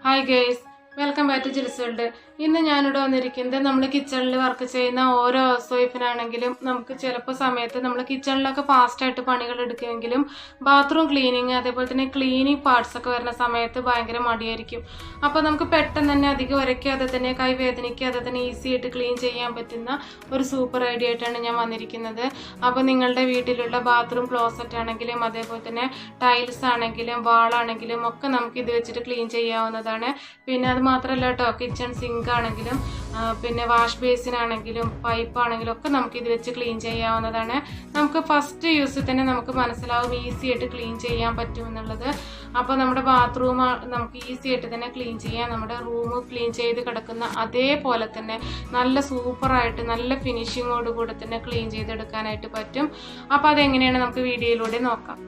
Hi guys, welcome back to Jill's World. ഇന്ന് ഞാനിവിടെ വന്നിരിക്കുന്നത് നമ്മൾ കിച്ചണിൽ വർക്ക് ചെയ്യുന്ന ഓരോ ഹൗസ് വൈഫിനാണെങ്കിലും നമുക്ക് ചിലപ്പോൾ സമയത്ത് നമ്മൾ കിച്ചണിലൊക്കെ ഫാസ്റ്റായിട്ട് പണികൾ എടുക്കുമെങ്കിലും ബാത്റൂം ക്ലീനിങ് അതേപോലെ തന്നെ ക്ലീനിങ് പാർട്സ് ഒക്കെ വരുന്ന സമയത്ത് ഭയങ്കര മടിയായിരിക്കും. അപ്പോൾ നമുക്ക് പെട്ടെന്ന് തന്നെ അധികം ഉരയ്ക്കാതെ തന്നെ കൈ വേദനിക്കാതെ തന്നെ ഈസി ആയിട്ട് ക്ലീൻ ചെയ്യാൻ പറ്റുന്ന ഒരു സൂപ്പർ ഐഡിയ ആയിട്ടാണ് ഞാൻ വന്നിരിക്കുന്നത്. അപ്പോൾ നിങ്ങളുടെ വീട്ടിലുള്ള ബാത്റൂം ക്ലോസറ്റ് ആണെങ്കിലും അതേപോലെ തന്നെ ടൈൽസ് ആണെങ്കിലും വാളാണെങ്കിലും ഒക്കെ നമുക്ക് ഇത് വെച്ചിട്ട് ക്ലീൻ ചെയ്യാവുന്നതാണ്. പിന്നെ അത് മാത്രമല്ല കേട്ടോ, കിച്ചൺ സിങ്ക് ആണെങ്കിലും പിന്നെ വാഷ് ബേസിനാണെങ്കിലും പൈപ്പാണെങ്കിലും ഒക്കെ നമുക്ക് ഇത് വെച്ച് ക്ലീൻ ചെയ്യാവുന്നതാണ്. നമുക്ക് ഫസ്റ്റ് യൂസിൽ തന്നെ നമുക്ക് മനസ്സിലാവും ഈസി ആയിട്ട് ക്ലീൻ ചെയ്യാൻ പറ്റുമെന്നുള്ളത്. അപ്പോൾ നമ്മുടെ ബാത്റൂം നമുക്ക് ഈസി ആയിട്ട് തന്നെ ക്ലീൻ ചെയ്യാം. നമ്മുടെ റൂം ക്ലീൻ ചെയ്ത് കിടക്കുന്ന അതേപോലെ തന്നെ നല്ല സൂപ്പറായിട്ട് നല്ല ഫിനിഷിങ്ങോട് കൂടെ തന്നെ ക്ലീൻ ചെയ്തെടുക്കാനായിട്ട് പറ്റും. അപ്പോൾ അതെങ്ങനെയാണ് നമുക്ക് വീഡിയോയിലൂടെ നോക്കാം.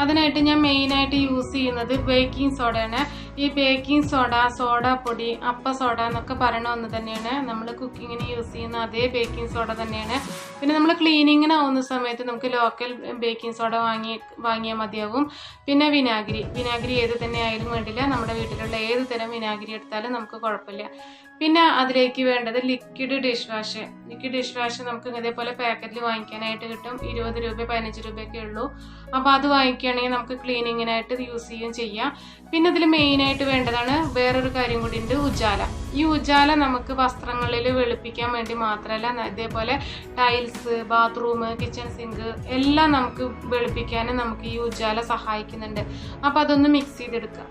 അതിനായിട്ട് ഞാൻ മെയിനായിട്ട് യൂസ് ചെയ്യുന്നത് ബേക്കിംഗ് സോഡയാണ്. ഈ ബേക്കിംഗ് സോഡ, സോഡാപ്പൊടി, അപ്പ സോഡ എന്നൊക്കെ പറയണ ഒന്ന് തന്നെയാണ്. നമ്മൾ കുക്കിങ്ങിന് യൂസ് ചെയ്യുന്ന അതേ ബേക്കിംഗ് സോഡ തന്നെയാണ്. പിന്നെ നമ്മൾ ക്ലീനിങ്ങിനാവുന്ന സമയത്ത് നമുക്ക് ലോക്കൽ ബേക്കിംഗ് സോഡ വാങ്ങിയാൽ മതിയാവും. പിന്നെ വിനാഗിരി ഏത് തന്നെ ആയാലും വേണ്ടില്ല, നമ്മുടെ വീട്ടിലുള്ള ഏത് തരം വിനാഗിരി എടുത്താലും നമുക്ക് കുഴപ്പമില്ല. പിന്നെ അതിലേക്ക് വേണ്ടത് ലിക്വിഡ് ഡിഷ് വാഷ് നമുക്ക് ഇതേപോലെ പാക്കറ്റിൽ വാങ്ങിക്കാനായിട്ട് കിട്ടും. 20 രൂപ 15 രൂപയൊക്കെ ഉള്ളൂ. അപ്പോൾ അത് വാങ്ങിക്കുകയാണെങ്കിൽ നമുക്ക് ക്ലീനിങ്ങിനായിട്ട് യൂസ് ചെയ്യുകയും ചെയ്യാം. പിന്നെ ഇതിൽ മെയിനായിട്ട് വേണ്ടതാണ് വേറൊരു കാര്യം കൂടി ഉണ്ട്, ഉജാല. ഈ ഉജാല നമുക്ക് വസ്ത്രങ്ങളിൽ വെളുപ്പിക്കാൻ വേണ്ടി മാത്രമല്ല, ഇതേപോലെ ടൈൽസ്, ബാത്റൂം, കിച്ചൺ സിങ്ക് എല്ലാം നമുക്ക് വെളുപ്പിക്കാനും നമുക്ക് ഈ ഉജാല സഹായിക്കുന്നുണ്ട്. അപ്പോൾ അതൊന്ന് മിക്സ് ചെയ്തെടുക്കാം.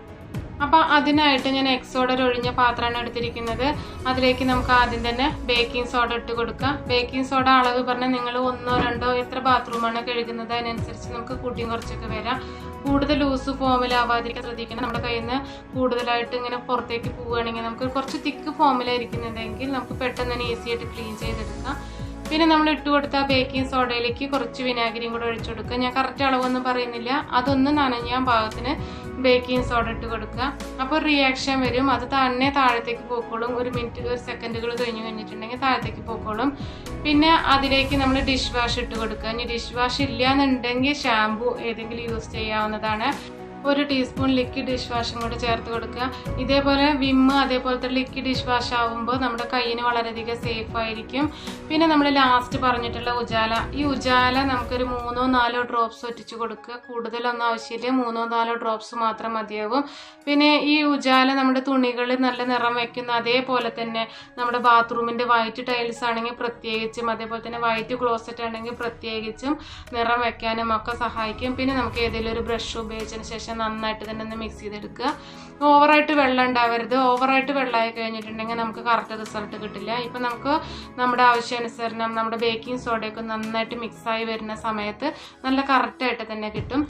അപ്പോൾ അതിനായിട്ട് ഞാൻ എക്സോഡർ ഒഴിഞ്ഞ പാത്രമാണ് എടുത്തിരിക്കുന്നത്. അതിലേക്ക് നമുക്ക് ആദ്യം തന്നെ ബേക്കിംഗ് സോഡ ഇട്ട് കൊടുക്കാം. ബേക്കിംഗ് സോഡ അളവ് പറഞ്ഞാൽ നിങ്ങൾ 1 2 എത്ര ബാത്റൂമാണ് കഴുകുന്നത് അതിനനുസരിച്ച് നമുക്ക് കൂട്ടിയും കുറച്ചൊക്കെ വരാം. കൂടുതൽ ലൂസ് ഫോമിലാവാതിരിക്കാൻ ശ്രദ്ധിക്കണം. നമ്മുടെ കയ്യിൽ നിന്ന് കൂടുതലായിട്ട് ഇങ്ങനെ പുറത്തേക്ക് പോവുകയാണെങ്കിൽ നമുക്ക് കുറച്ച് തിക്ക് ഫോമിലായിരിക്കുന്നതെങ്കിൽ നമുക്ക് പെട്ടെന്ന് തന്നെ ഈസി ആയിട്ട് ക്ലീൻ ചെയ്തെടുക്കാം. പിന്നെ നമ്മൾ ഇട്ട് കൊടുത്ത ബേക്കിംഗ് സോഡയിലേക്ക് കുറച്ച് വിനാഗിരിയും കൂടെ ഒഴിച്ചു കൊടുക്കുക. ഞാൻ കറക്റ്റ് അളവൊന്നും പറയുന്നില്ല. അതൊന്ന് നനഞ്ഞാൻ പാകത്തിന് ബേക്കിംഗ് സോഡ ഇട്ട് കൊടുക്കുക. അപ്പോൾ റിയാക്ഷൻ വരും, അത് തന്നെ താഴത്തേക്ക് പോക്കോളും. ഒരു സെക്കൻഡുകൾ കഴിഞ്ഞിട്ടുണ്ടെങ്കിൽ താഴത്തേക്ക് പോക്കോളും. പിന്നെ അതിലേക്ക് നമ്മൾ ഡിഷ് വാഷ് ഇട്ട് കൊടുക്കുക. ഇനി ഡിഷ് വാഷ് ഇല്ല എന്നുണ്ടെങ്കിൽ ഷാമ്പു ഏതെങ്കിലും യൂസ് ചെയ്യാവുന്നതാണ്. 1 ടീസ്പൂൺ ലിക്വിഡ് ഡിഷ് വാഷും കൂടി ചേർത്ത് കൊടുക്കുക. ഇതേപോലെ വിമ്മ് അതേപോലത്തെ ലിക്വിഡ് ഡിഷ് വാഷ് ആവുമ്പോൾ നമ്മുടെ കയ്യിന് വളരെയധികം സേഫ് ആയിരിക്കും. പിന്നെ നമ്മൾ ലാസ്റ്റ് പറഞ്ഞിട്ടുള്ള ഈ ഉജാല നമുക്കൊരു 3 4 ഡ്രോപ്സ് ഒറ്റിച്ച് കൊടുക്കുക. കൂടുതലൊന്നും ആവശ്യമില്ല, 3 4 ഡ്രോപ്സ് മാത്രം മതിയാവും. പിന്നെ ഈ ഉജാല നമ്മുടെ തുണികൾ നല്ല നിറം വയ്ക്കുന്ന അതേപോലെ തന്നെ നമ്മുടെ ബാത്റൂമിൻ്റെ വൈറ്റ് ടൈൽസ് ആണെങ്കിൽ പ്രത്യേകിച്ചും അതേപോലെ തന്നെ വൈറ്റ് ക്ലോസറ്റ് ആണെങ്കിൽ പ്രത്യേകിച്ചും നിറം വയ്ക്കാനും ഒക്കെ സഹായിക്കും. പിന്നെ നമുക്ക് ഏതെങ്കിലും ഒരു ബ്രഷ് ഉപയോഗിച്ചതിന് ശേഷം നന്നായിട്ട് തന്നെ ഒന്ന് മിക്സ് ചെയ്തെടുക്കുക. ഓവറായിട്ട് വെള്ളം ഉണ്ടാവരുത്. ഓവറായിട്ട് വെള്ളമായി കഴിഞ്ഞിട്ടുണ്ടെങ്കിൽ നമുക്ക് കറക്റ്റ് റിസൾട്ട് കിട്ടില്ല. ഇപ്പം നമുക്ക് നമ്മുടെ ആവശ്യാനുസരണം നമ്മുടെ ബേക്കിംഗ് സോഡയൊക്കെ നന്നായിട്ട് മിക്സായി വരുന്ന സമയത്ത് നല്ല കറക്റ്റായിട്ട് തന്നെ കിട്ടും.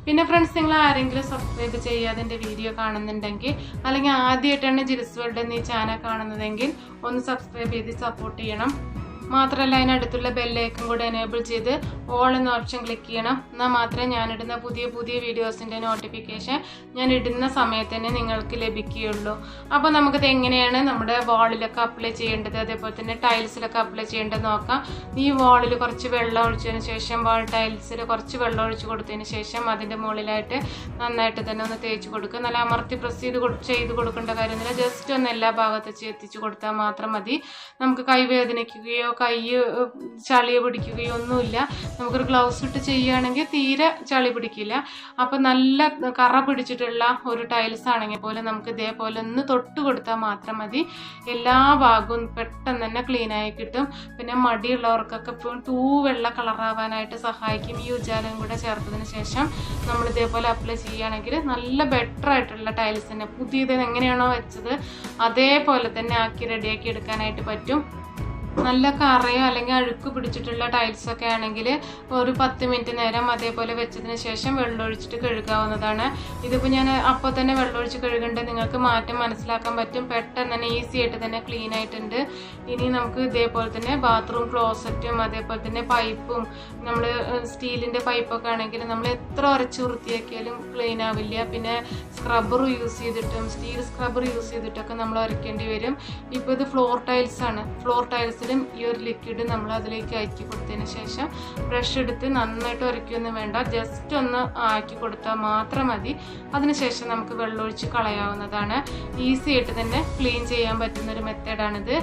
പിന്നെ ഫ്രണ്ട്സ്, നിങ്ങൾ ആരെങ്കിലും സബ്സ്ക്രൈബ് ചെയ്യാതെ എൻ്റെ വീഡിയോ കാണുന്നുണ്ടെങ്കിൽ അല്ലെങ്കിൽ ആദ്യമായിട്ടാണ് ജിൽസ് വേൾഡ് എന്നീ ചാനൽ കാണുന്നതെങ്കിൽ ഒന്ന് സബ്സ്ക്രൈബ് ചെയ്ത് സപ്പോർട്ട് ചെയ്യണം. മാത്രമല്ല അതിനടുത്തുള്ള ബെല്ലൈക്കൺ കൂടെ എനേബിൾ ചെയ്ത് ഓൾ എന്ന ഓപ്ഷൻ ക്ലിക്ക് ചെയ്യണം. എന്നാൽ മാത്രമേ ഞാനിടുന്ന പുതിയ വീഡിയോസിൻ്റെ നോട്ടിഫിക്കേഷൻ ഞാൻ ഇടുന്ന സമയത്ത് തന്നെ നിങ്ങൾക്ക് ലഭിക്കുകയുള്ളൂ. അപ്പോൾ നമുക്കത് എങ്ങനെയാണ് നമ്മുടെ വാളിലൊക്കെ അപ്ലൈ ചെയ്യേണ്ടത് അതേപോലെ തന്നെ ടൈൽസിലൊക്കെ അപ്ലൈ ചെയ്യേണ്ടത് നോക്കാം. ഈ വാളിൽ കുറച്ച് വെള്ളം ഒഴിച്ചതിന് ശേഷം വാൾ ടൈൽസിൽ കുറച്ച് വെള്ളം ഒഴിച്ച് കൊടുത്തതിന് ശേഷം അതിൻ്റെ മുകളിലായിട്ട് നന്നായിട്ട് തന്നെ ഒന്ന് തേച്ച് കൊടുക്കുക. നല്ല അമർത്തി പ്രസ് ചെയ്ത് കൊടുക്കേണ്ട കാര്യമൊന്നുമില്ല. ജസ്റ്റ് ഒന്ന് എല്ലാ ഭാഗത്തും എത്തിച്ച് കൊടുത്താൽ മാത്രം മതി. നമുക്ക് കൈ വേദനിക്കുകയോ കൈ ചളി പിടിക്കുകയോ ഒന്നുമില്ല. നമുക്കൊരു ഗ്ലൗസ് ഇട്ട് ചെയ്യുകയാണെങ്കിൽ തീരെ ചളി പിടിക്കില്ല. അപ്പം നല്ല കറ പിടിച്ചിട്ടുള്ള ഒരു ടൈൽസ് ആണെങ്കിൽ പോലും നമുക്ക് ഇതേപോലെ ഒന്ന് തൊട്ട് കൊടുത്താൽ മാത്രം മതി. എല്ലാ ഭാഗവും പെട്ടെന്ന് തന്നെ ക്ലീനായി കിട്ടും. പിന്നെ മടിയുള്ളവർക്കൊക്കെ വെള്ള കളറാവാനായിട്ട് സഹായിക്കും. ഈ ഉജാലയും കൂടെ ചേർത്തതിന് ശേഷം നമ്മൾ ഇതേപോലെ അപ്ലൈ ചെയ്യുകയാണെങ്കിൽ നല്ല ബെറ്റർ ആയിട്ടുള്ള ടൈൽസ് തന്നെ പുതിയത് എങ്ങനെയാണോ വെച്ചത് അതേപോലെ തന്നെ ആക്കി റെഡിയാക്കി എടുക്കാനായിട്ട് പറ്റും. നല്ല കറയോ അല്ലെങ്കിൽ അഴുക്ക് പിടിച്ചിട്ടുള്ള ടൈൽസൊക്കെ ആണെങ്കിൽ ഒരു 10 മിനിറ്റ് നേരം അതേപോലെ വെച്ചതിന് ശേഷം വെള്ളമൊഴിച്ചിട്ട് കഴുകാവുന്നതാണ്. ഇതിപ്പോൾ ഞാൻ അപ്പോൾ തന്നെ വെള്ളമൊഴിച്ച് കഴുകേണ്ടത് നിങ്ങൾക്ക് മാറ്റം മനസ്സിലാക്കാൻ പറ്റും. പെട്ടെന്ന് തന്നെ ഈസി ആയിട്ട് തന്നെ ക്ലീൻ ആയിട്ടുണ്ട്. ഇനി നമുക്ക് ഇതേപോലെ തന്നെ ബാത്റൂം ക്ലോസറ്റും അതേപോലെ തന്നെ പൈപ്പും നമ്മൾ സ്റ്റീലിൻ്റെ പൈപ്പൊക്കെ ആണെങ്കിൽ നമ്മൾ എത്ര ഉരച്ച് വൃത്തിയാക്കിയാലും ക്ലീൻ ആവില്ല. പിന്നെ സ്ക്രബ്ബർ യൂസ് ചെയ്തിട്ടും സ്റ്റീൽ സ്ക്രബ്ബർ യൂസ് ചെയ്തിട്ടൊക്കെ നമ്മൾ ഉരയ്ക്കേണ്ടി വരും. ഇപ്പോൾ ഇത് ഫ്ലോർ ടൈൽസ് ആണ്. ഫ്ലോർ ടൈൽസിൽ മാത്രം ഈ ഒരു ലിക്വിഡ് നമ്മൾ അതിലേക്ക് ആക്കി കൊടുത്തതിന് ശേഷം ബ്രഷ് എടുത്ത് നന്നായിട്ട് ഉരയ്ക്കൊന്നും വേണ്ട, ജസ്റ്റ് ഒന്ന് ആക്കി കൊടുത്താൽ മാത്രം മതി. അതിനുശേഷം നമുക്ക് വെള്ളമൊഴിച്ച് കളയാവുന്നതാണ്. ഈസി ആയിട്ട് തന്നെ ക്ലീൻ ചെയ്യാൻ പറ്റുന്നൊരു മെത്തേഡാണിത്.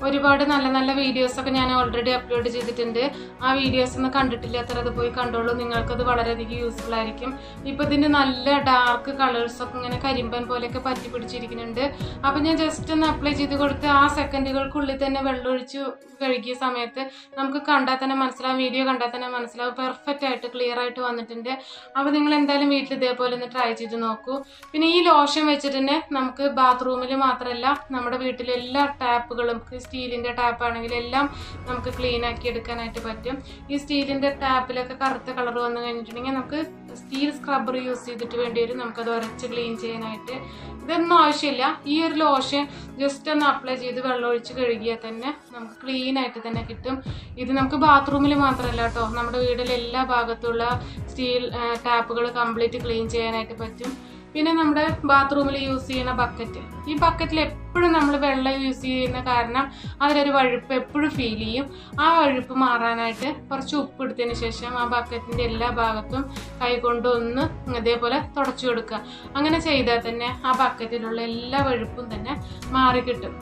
ഒരുപാട് നല്ല നല്ല വീഡിയോസൊക്കെ ഞാൻ ഓൾറെഡി അപ്ലോഡ് ചെയ്തിട്ടുണ്ട്. ആ വീഡിയോസ് ഒന്നും കണ്ടിട്ടില്ലാത്തവർ അത് പോയി കണ്ടോളൂ, നിങ്ങൾക്കത് വളരെയധികം യൂസ്ഫുൾ ആയിരിക്കും. ഇപ്പോൾ ഇതിൻ്റെ നല്ല ഡാർക്ക് കളേഴ്സൊക്കെ ഇങ്ങനെ കരിമ്പൻ പോലെയൊക്കെ പറ്റി പിടിച്ചിരിക്കുന്നുണ്ട്. അപ്പോൾ ഞാൻ ജസ്റ്റ് ഒന്ന് അപ്ലൈ ചെയ്ത് കൊടുത്ത് ആ സെക്കൻഡുകൾക്കുള്ളിൽ തന്നെ വെള്ളമൊഴിച്ച് കഴുകിയ സമയത്ത് നമുക്ക് കണ്ടാൽ തന്നെ മനസ്സിലാവും, വീഡിയോ കണ്ടാൽ തന്നെ മനസ്സിലാവും, പെർഫെക്റ്റ് ആയിട്ട് ക്ലിയർ ആയിട്ട് വന്നിട്ടുണ്ട്. അപ്പോൾ നിങ്ങൾ എന്തായാലും വീട്ടിൽ ഇതേപോലെ ഒന്ന് ട്രൈ ചെയ്ത് നോക്കൂ. പിന്നെ ഈ ലോഷൻ വെച്ചിട്ട് തന്നെ നമുക്ക് ബാത്റൂമിൽ മാത്രമല്ല നമ്മുടെ വീട്ടിലെ എല്ലാ ടാപ്പുകളും, സ്റ്റീലിൻ്റെ ടാപ്പ് ആണെങ്കിൽ എല്ലാം നമുക്ക് ക്ലീൻ ആക്കി എടുക്കാനായിട്ട് പറ്റും. ഈ സ്റ്റീലിൻ്റെ ടാപ്പിലൊക്കെ കറുത്ത കളർ വന്നു കഴിഞ്ഞിട്ടുണ്ടെങ്കിൽ നമുക്ക് സ്റ്റീൽ സ്ക്രബ്ബർ യൂസ് ചെയ്തിട്ട് വേണ്ടി വരും നമുക്കത് ഉരച്ച് ക്ലീൻ ചെയ്യാനായിട്ട്. ഇതൊന്നും ആവശ്യമില്ല, ഈ ഒരു ലോഷൻ ജസ്റ്റ് ഒന്ന് അപ്ലൈ ചെയ്ത് വെള്ളമൊഴിച്ച് കഴുകിയാൽ തന്നെ നമുക്ക് ക്ലീൻ ആയിട്ട് തന്നെ കിട്ടും. ഇത് നമുക്ക് ബാത്റൂമിൽ മാത്രമല്ല കേട്ടോ, നമ്മുടെ വീട്ടിലെ എല്ലാ ഭാഗത്തുള്ള സ്റ്റീൽ ടാപ്പുകൾ കംപ്ലീറ്റ് ക്ലീൻ ചെയ്യാനായിട്ട് പറ്റും. പിന്നെ നമ്മുടെ ബാത്റൂമിൽ യൂസ് ചെയ്യുന്ന ബക്കറ്റ്, ഈ ബക്കറ്റിൽ എപ്പോഴും നമ്മൾ വെള്ളം യൂസ് ചെയ്യുന്ന കാരണം അതിലൊരു വഴുപ്പ് എപ്പോഴും ഫീൽ ചെയ്യും. ആ വഴുപ്പ് മാറാനായിട്ട് കുറച്ച് ഉപ്പ് എടുത്തതിന് ശേഷം ആ ബക്കറ്റിൻ്റെ എല്ലാ ഭാഗത്തും കൈകൊണ്ട് ഒന്ന് ഇതേപോലെ തുടച്ചു കൊടുക്കുക. അങ്ങനെ ചെയ്താൽ തന്നെ ആ ബക്കറ്റിലുള്ള എല്ലാ വഴുപ്പും തന്നെ മാറിക്കിട്ടും.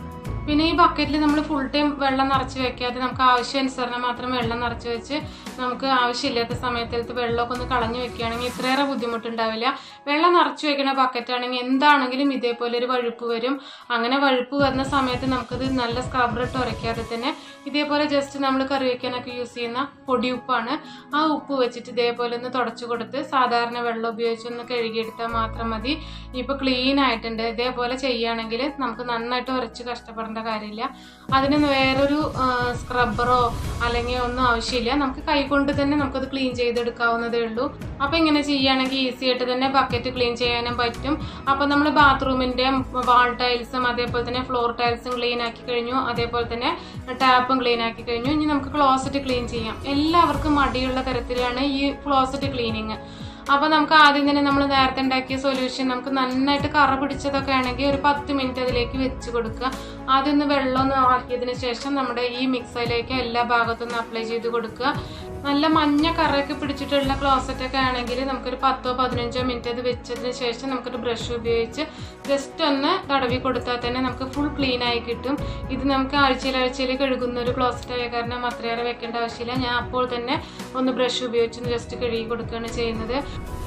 പിന്നെ ഈ ബക്കറ്റിൽ നമ്മൾ ഫുൾ ടൈം വെള്ളം നിറച്ച് വെക്കാതെ നമുക്ക് ആവശ്യാനുസരണം മാത്രം വെള്ളം നിറച്ച് വെച്ച് നമുക്ക് ആവശ്യമില്ലാത്ത സമയത്ത് വെള്ളമൊക്കെ ഒന്ന് കളഞ്ഞു വെക്കുകയാണെങ്കിൽ ഇത്രയേറെ ബുദ്ധിമുട്ടുണ്ടാവില്ല. വെള്ളം നിറച്ച് വെക്കുന്ന ബക്കറ്റാണെങ്കിൽ എന്താണെങ്കിലും ഇതേപോലെ ഒരു വഴുപ്പ് വരും. അങ്ങനെ വഴുപ്പ് വരുന്ന സമയത്ത് നമുക്കത് നല്ല സ്ക്രബ്ബർ ഇട്ട് ഉരയ്ക്കാതെ തന്നെ ഇതേപോലെ ജസ്റ്റ് നമ്മൾ കറി വയ്ക്കാനൊക്കെ യൂസ് ചെയ്യുന്ന പൊടിയുപ്പാണ്, ആ ഉപ്പ് വെച്ചിട്ട് ഇതേപോലെ ഒന്ന് തുടച്ചു കൊടുത്ത് സാധാരണ വെള്ളം ഉപയോഗിച്ച് ഒന്ന് കഴുകിയെടുത്താൽ മാത്രം മതി. ഇപ്പോൾ ക്ലീൻ ആയിട്ടുണ്ട്. ഇതേപോലെ ചെയ്യുകയാണെങ്കിൽ നമുക്ക് നന്നായിട്ട് ഉരച്ച് കഷ്ടപ്പെടേണ്ട കാര്യമില്ല. അതിന് വേറൊരു സ്ക്രബ്ബറോ അല്ലെങ്കിൽ ഒന്നും ആവശ്യമില്ല, നമുക്ക് കൈകൊണ്ട് തന്നെ നമുക്കത് ക്ലീൻ ചെയ്തെടുക്കാവുന്നതേ ഉള്ളൂ. അപ്പോൾ ഇങ്ങനെ ചെയ്യുകയാണെങ്കിൽ ഈസി ആയിട്ട് തന്നെ ബക്കറ്റ് ക്ലീൻ ചെയ്യാനും പറ്റും. അപ്പോൾ നമ്മൾ ബാത്റൂമിൻ്റെ വാൾ ടൈൽസും അതേപോലെ തന്നെ ഫ്ലോർ ടൈൽസും ക്ലീൻ ആക്കി കഴിഞ്ഞു, അതേപോലെ തന്നെ ടാപ്പും ക്ലീൻ ആക്കി കഴിഞ്ഞു. ഇനി നമുക്ക് ക്ലോസറ്റ് ക്ലീൻ ചെയ്യാം. എല്ലാവർക്കും മടിയുള്ള തരത്തിലാണ് ഈ ക്ലോസറ്റ് ക്ലീനിങ്. അപ്പോൾ നമുക്ക് ആദ്യം തന്നെ നമ്മൾ നേരത്തെ ഉണ്ടാക്കിയ സൊല്യൂഷൻ നമുക്ക് നന്നായിട്ട് കറ പിടിച്ചതൊക്കെ ആണെങ്കിൽ ഒരു 10 മിനിറ്റ് അതിലേക്ക് വെച്ച് കൊടുക്കുക. ആദ്യം ഒന്ന് വെള്ളം ആക്കിയതിന് ശേഷം നമ്മുടെ ഈ മിക്സിലേക്ക് എല്ലാ ഭാഗത്തും ഒന്ന് അപ്ലൈ ചെയ്ത് കൊടുക്കുക. നല്ല മഞ്ഞ കറയൊക്കെ പിടിച്ചിട്ടുള്ള ക്ലോസറ്റൊക്കെ ആണെങ്കിൽ നമുക്കൊരു 10-15 മിനിറ്റ് അത് വെച്ചതിന് ശേഷം നമുക്കൊരു ബ്രഷ് ഉപയോഗിച്ച് ജസ്റ്റ് ഒന്ന് തടവി കൊടുത്താൽ തന്നെ നമുക്ക് ഫുൾ ക്ലീൻ ആയി കിട്ടും. ഇത് നമുക്ക് ആഴ്ചയിൽ കഴുകുന്ന ഒരു ക്ലോസറ്റ് ആയ കാരണം അത്രയേറെ വെക്കേണ്ട ആവശ്യമില്ല. ഞാൻ അപ്പോൾ തന്നെ ഒന്ന് ബ്രഷ് ഉപയോഗിച്ച് ജസ്റ്റ് കഴുകി കൊടുക്കുകയാണ് ചെയ്യുന്നത്.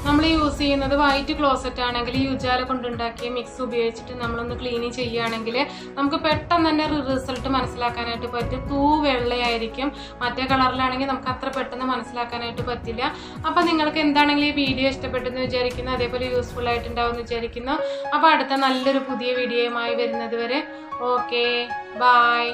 നമ്മൾ യൂസ് ചെയ്യുന്നത് വൈറ്റ് ക്ലോസറ്റ് ആണെങ്കിൽ ഈ ഉജാല കൊണ്ടുണ്ടാക്കിയ മിക്സ് ഉപയോഗിച്ചിട്ട് നമ്മളൊന്ന് ക്ലീനിങ് ചെയ്യുകയാണെങ്കിൽ നമുക്ക് പെട്ടെന്ന് തന്നെ റിസൾട്ട് മനസ്സിലാക്കാനായിട്ട് പറ്റും. വെള്ളയായിരിക്കും. മറ്റേ കളറിലാണെങ്കിൽ നമുക്ക് അത്ര പെട്ടെന്ന് മനസ്സിലാക്കാനായിട്ട് പറ്റില്ല. അപ്പം നിങ്ങൾക്ക് എന്താണെങ്കിലും ഈ വീഡിയോ ഇഷ്ടപ്പെട്ടെന്ന് വിചാരിക്കുന്നു, അതേപോലെ യൂസ്ഫുൾ ആയിട്ടുണ്ടാവുമെന്ന് വിചാരിക്കുന്നു. അപ്പോൾ അടുത്ത നല്ലൊരു പുതിയ വീഡിയോയുമായി വരുന്നത് വരെ ഓക്കെ, ബൈ.